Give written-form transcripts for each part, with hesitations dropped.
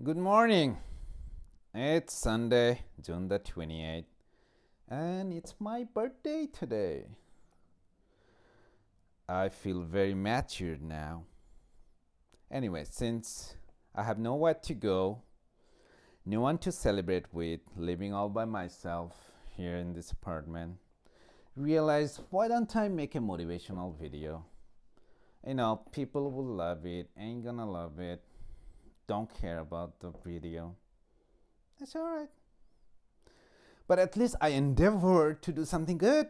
Good morning. It's Sunday, June the 28th, and it's my birthday today. I feel very matured now. Anyway, since I have nowhere to go, no one to celebrate with, living all by myself here in this apartment, realized why don't I make a motivational video? People will love it, ain't gonna love it, don't care about the video. It's alright. But at least I endeavored to do something good.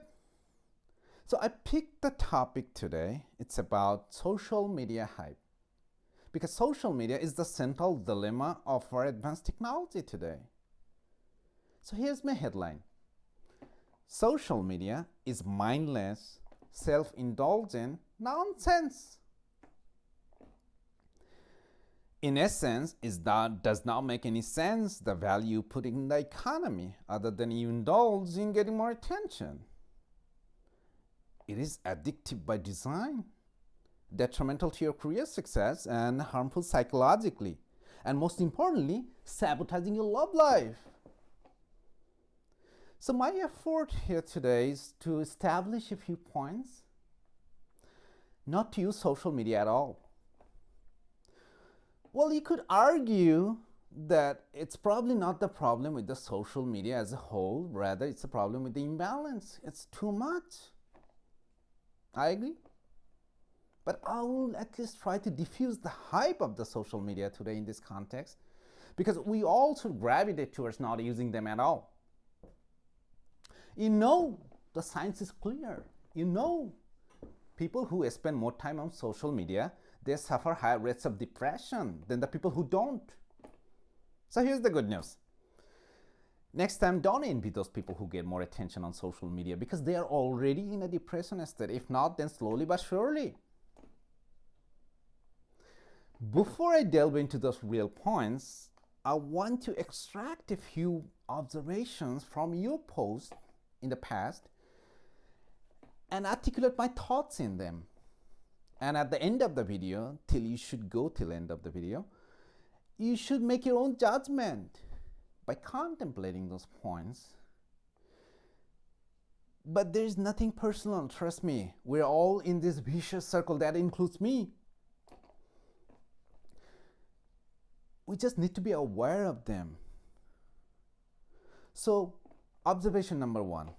So I picked the topic today. It's about social media hype. Because social media is the central dilemma of our advanced technology today. So here's my headline: social media is mindless, self-indulgent nonsense. In essence, that does not make any sense, the value put in the economy, other than you indulge in getting more attention. It is addictive by design, detrimental to your career success, and harmful psychologically. And most importantly, sabotaging your love life. So my effort here today is to establish a few points. Not to use social media at all. Well, you could argue that it's probably not the problem with the social media as a whole, rather it's a problem with the imbalance. It's too much. I agree. But I will at least try to diffuse the hype of the social media today in this context, because we also gravitate towards not using them at all. The science is clear. People who spend more time on social media, they suffer higher rates of depression than the people who don't. So here's the good news. Next time, don't envy those people who get more attention on social media, because they are already in a depression state. If not, then slowly but surely. Before I delve into those real points, I want to extract a few observations from your post in the past and articulate my thoughts in them. And at the end of the video, you should make your own judgment by contemplating those points. But there's nothing personal, trust me. We're all in this vicious circle, that includes me. We just need to be aware of them. So, observation number one.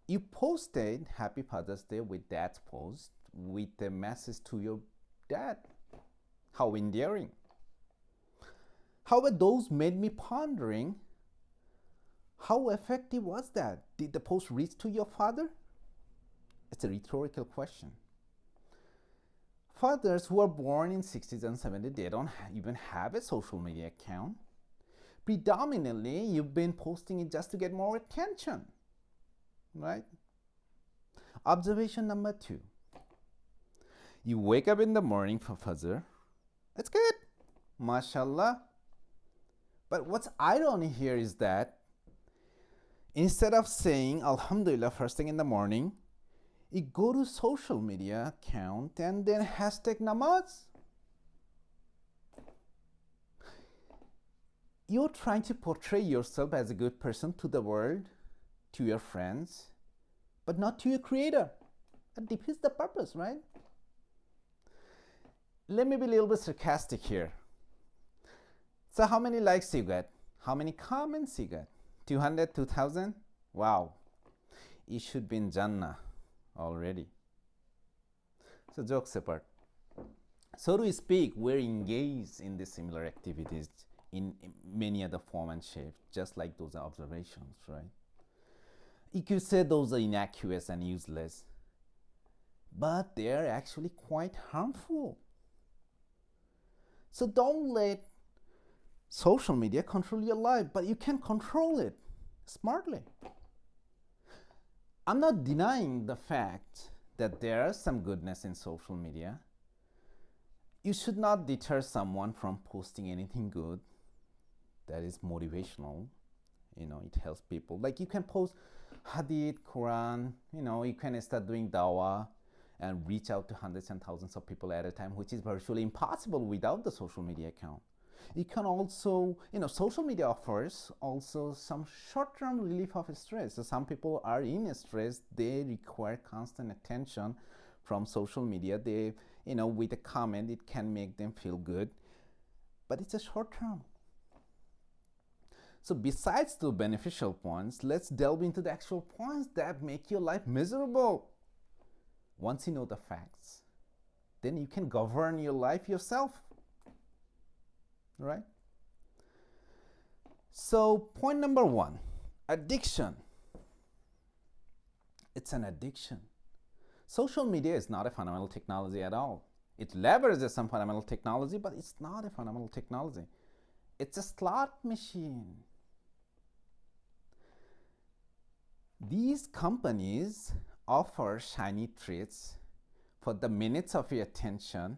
You posted Happy Father's Day with Dad's post with a message to your dad. How endearing. However, those made me pondering, how effective was that? Did the post reach to your father? It's a rhetorical question. Fathers who are born in 60s and 70s, they don't even have a social media account. Predominantly, you've been posting it just to get more attention, right? Observation number two. You wake up in the morning for Fajr. It's good, mashallah. But what's irony here is that instead of saying Alhamdulillah first thing in the morning, you go to social media account and then hashtag namaz. You're trying to portray yourself as a good person to the world, to your friends, but not to your creator. That defeats the purpose, right? Let me be a little bit sarcastic here. So how many likes you got? How many comments you got? 200, 2000? Wow. You should be in Jannah already. So jokes apart. So to speak, we're engaged in these similar activities in many other form and shape, just like those observations, right? You could say those are innocuous and useless, but they're actually quite harmful. So don't let social media control your life, but you can control it smartly. I'm not denying the fact that there is some goodness in social media. You should not deter someone from posting anything good that is motivational. It helps people. Like you can post hadith, Quran, you can start doing dawah and reach out to hundreds and thousands of people at a time, which is virtually impossible without the social media account. You can also, social media offers also some short-term relief of stress. So some people are in stress, they require constant attention from social media. They, with a comment, it can make them feel good, but it's a short term. So besides the beneficial points, let's delve into the actual points that make your life miserable. Once you know the facts, then you can govern your life yourself, right? So point number 1, addiction. It's an addiction. Social media is not a fundamental technology at all. It leverages some fundamental technology, but it's not a fundamental technology. It's a slot machine. These companies offer shiny treats for the minutes of your attention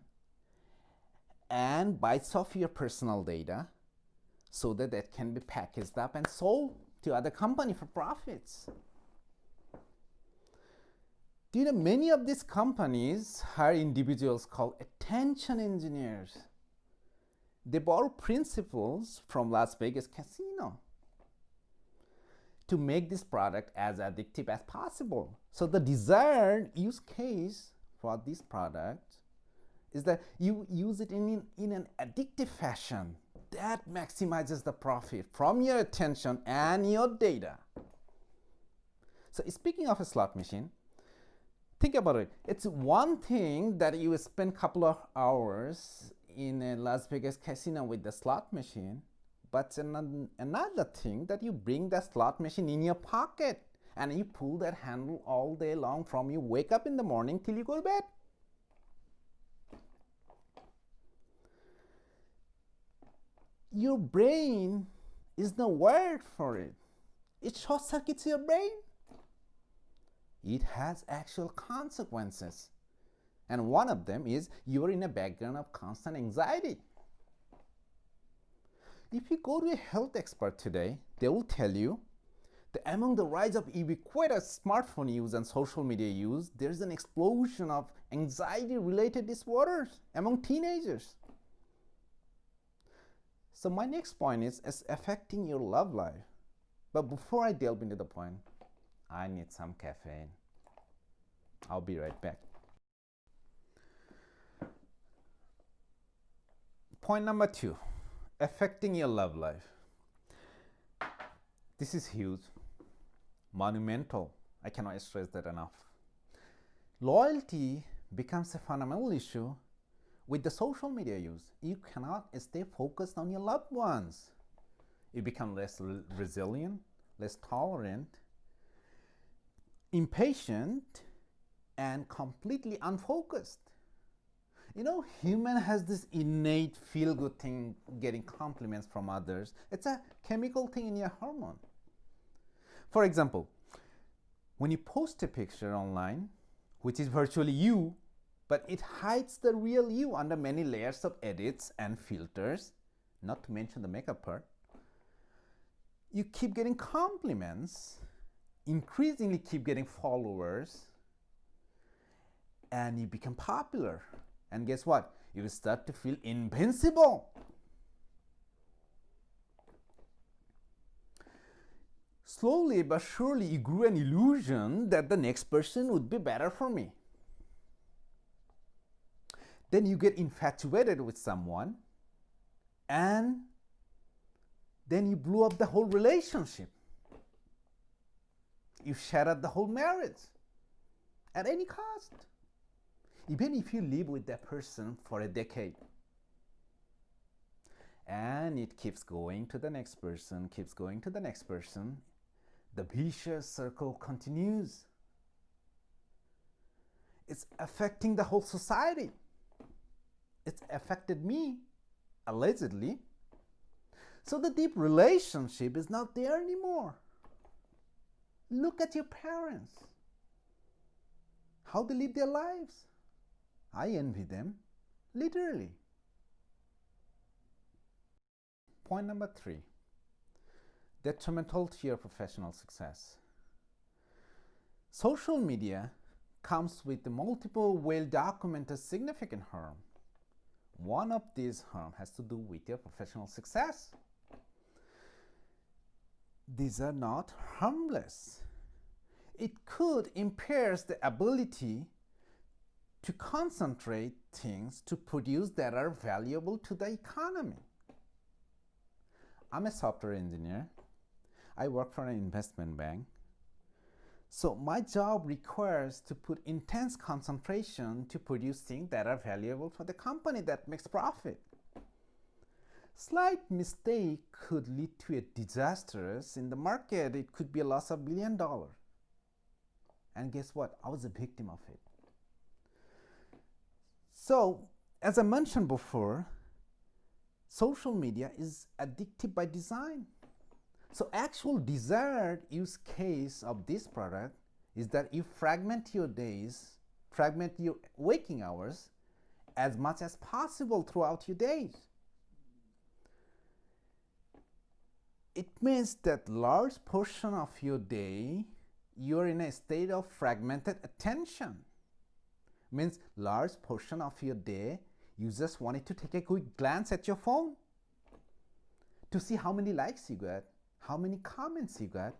and bites of your personal data so that it can be packaged up and sold to other company for profits. Do you know many of these companies hire individuals called attention engineers? They borrow principles from Las Vegas casino to make this product as addictive as possible. So the desired use case for this product is that you use it in an addictive fashion that maximizes the profit from your attention and your data. So speaking of a slot machine, think about it. It's one thing that you spend a couple of hours in a Las Vegas casino with the slot machine, but another thing that you bring the slot machine in your pocket and you pull that handle all day long from you wake up in the morning till you go to bed. Your brain is not wired for it. It short circuits your brain. It has actual consequences. And one of them is you are in a background of constant anxiety. If you go to a health expert today, they will tell you that among the rise of ubiquitous smartphone use and social media use, there's an explosion of anxiety-related disorders among teenagers. So my next point is affecting your love life. But before I delve into the point, I need some caffeine. I'll be right back. Point number 2, affecting your love life. This is huge, monumental. I cannot stress that enough. Loyalty becomes a fundamental issue with the social media use. You cannot stay focused on your loved ones. You become less resilient, less tolerant, impatient, and completely unfocused. Human has this innate feel-good thing, getting compliments from others. It's a chemical thing in your hormone. For example, when you post a picture online, which is virtually you, but it hides the real you under many layers of edits and filters, not to mention the makeup part, you keep getting compliments, increasingly keep getting followers, and you become popular. And guess what? You start to feel invincible. Slowly but surely, you grew an illusion that the next person would be better for me. Then you get infatuated with someone, and then you blew up the whole relationship. You shattered the whole marriage at any cost. Even if you live with that person for a decade. And it keeps going to the next person, keeps going to the next person. The vicious circle continues. It's affecting the whole society. It's affected me, allegedly. So the deep relationship is not there anymore. Look at your parents. How they live their lives. I envy them, literally. Point number 3, detrimental to your professional success. Social media comes with multiple well-documented significant harm. One of these harms has to do with your professional success. These are not harmless. It could impair the ability to concentrate things to produce that are valuable to the economy. I'm a software engineer. I work for an investment bank. So my job requires to put intense concentration to produce things that are valuable for the company that makes profit. Slight mistake could lead to a disaster in the market. It could be a loss of $1 billion. And guess what? I was a victim of it. So, as I mentioned before, social media is addictive by design. So, actual desired use case of this product is that you fragment your days, fragment your waking hours as much as possible throughout your days. It means that large portion of your day you're in a state of fragmented attention. Means large portion of your day you just wanted to take a quick glance at your phone to see how many likes you got, how many comments you got.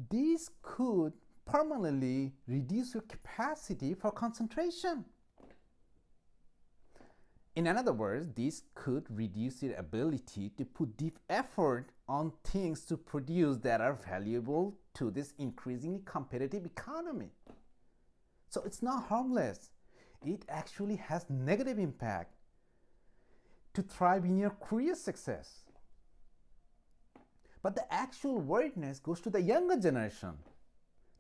These could permanently reduce your capacity for concentration. In other words, this could reduce your ability to put deep effort on things to produce that are valuable to this increasingly competitive economy. So it's not harmless. It actually has negative impact to thrive in your career success. But the actual worriedness goes to the younger generation.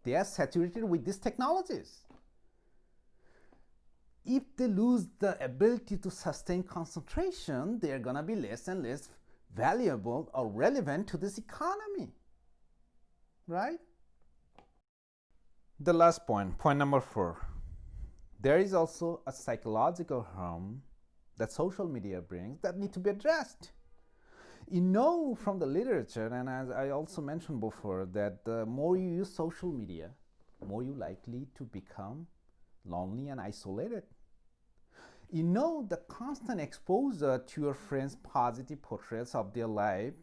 They are saturated with these technologies. If they lose the ability to sustain concentration, they're going to be less and less valuable or relevant to this economy. Right? The last point number 4. There is also a psychological harm that social media brings that need to be addressed. You know from the literature, and as I also mentioned before, that the more you use social media, more you're likely to become lonely and isolated. You know the constant exposure to your friends' positive portrayals of their life,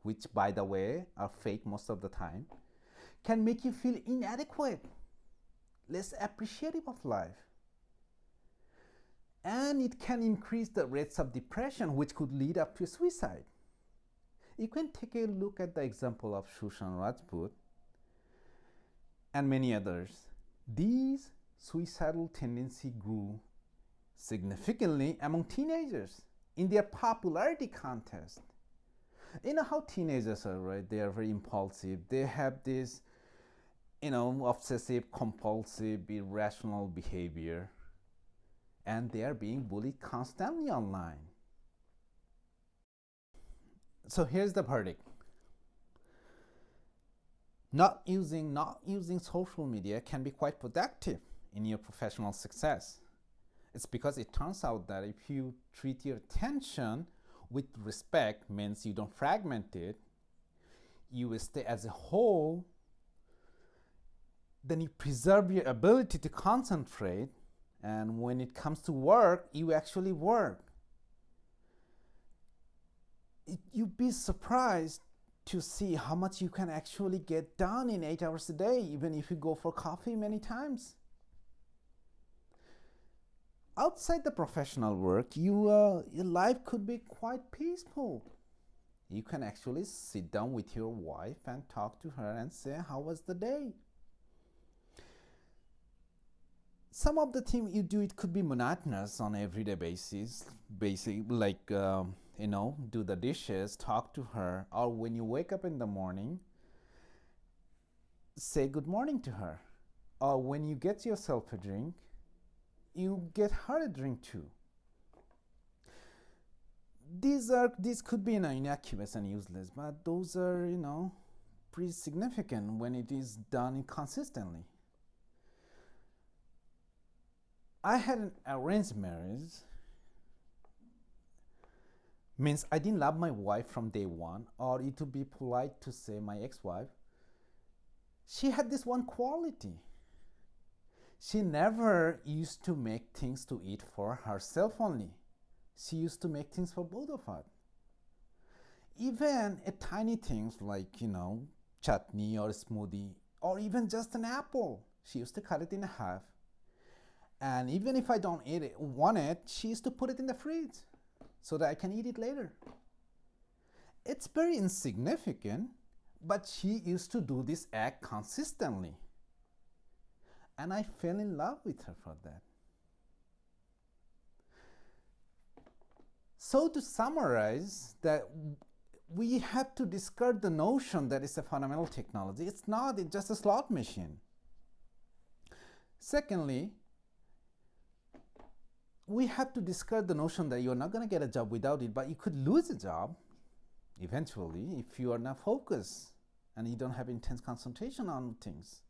which by the way are fake most of the time, can make you feel inadequate, less appreciative of life. And it can increase the rates of depression, which could lead up to suicide. You can take a look at the example of Susan Rajput and many others. These suicidal tendency grew significantly among teenagers in their popularity contest. You know how teenagers are, right? They are very impulsive. They have this, obsessive, compulsive, irrational behavior. And they are being bullied constantly online. So here's the verdict. Not using social media can be quite productive in your professional success. It's because it turns out that if you treat your attention with respect, means you don't fragment it, you will stay as a whole, then you preserve your ability to concentrate, and when it comes to work, you actually work. You'd be surprised to see how much you can actually get done in 8 hours a day, even if you go for coffee many times. Outside the professional work, your life could be quite peaceful. You can actually sit down with your wife and talk to her and say, how was the day? Some of the things you do, it could be monotonous on everyday basis, like do the dishes, talk to her, or when you wake up in the morning, say good morning to her. Or when you get yourself a drink, you get her a drink too. These could be innocuous and useless, but those are pretty significant when it is done consistently. I had an arranged marriage. Means I didn't love my wife from day one, or it would be polite to say my ex-wife. She had this one quality. She never used to make things to eat for herself only. She used to make things for both of us. Even a tiny things like, chutney or smoothie or even just an apple. She used to cut it in half. And even if I don't want it, she used to put it in the fridge so that I can eat it later. It's very insignificant, but she used to do this act consistently. And I fell in love with her for that. So to summarize, that we have to discard the notion that it's a fundamental technology. It's not, it's just a slot machine. Secondly, we have to discard the notion that you're not going to get a job without it, but you could lose a job eventually if you are not focused and you don't have intense concentration on things.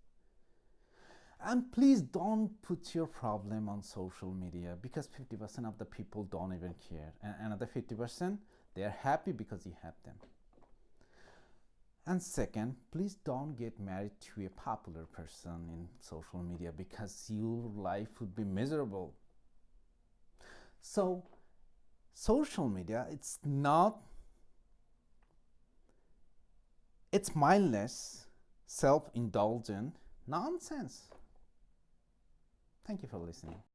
And please don't put your problem on social media, because 50% of the people don't even care. And another 50%, they are happy because you have them. And second, please don't get married to a popular person in social media, because your life would be miserable. So, social media, it's mindless, self-indulgent nonsense. Thank you for listening.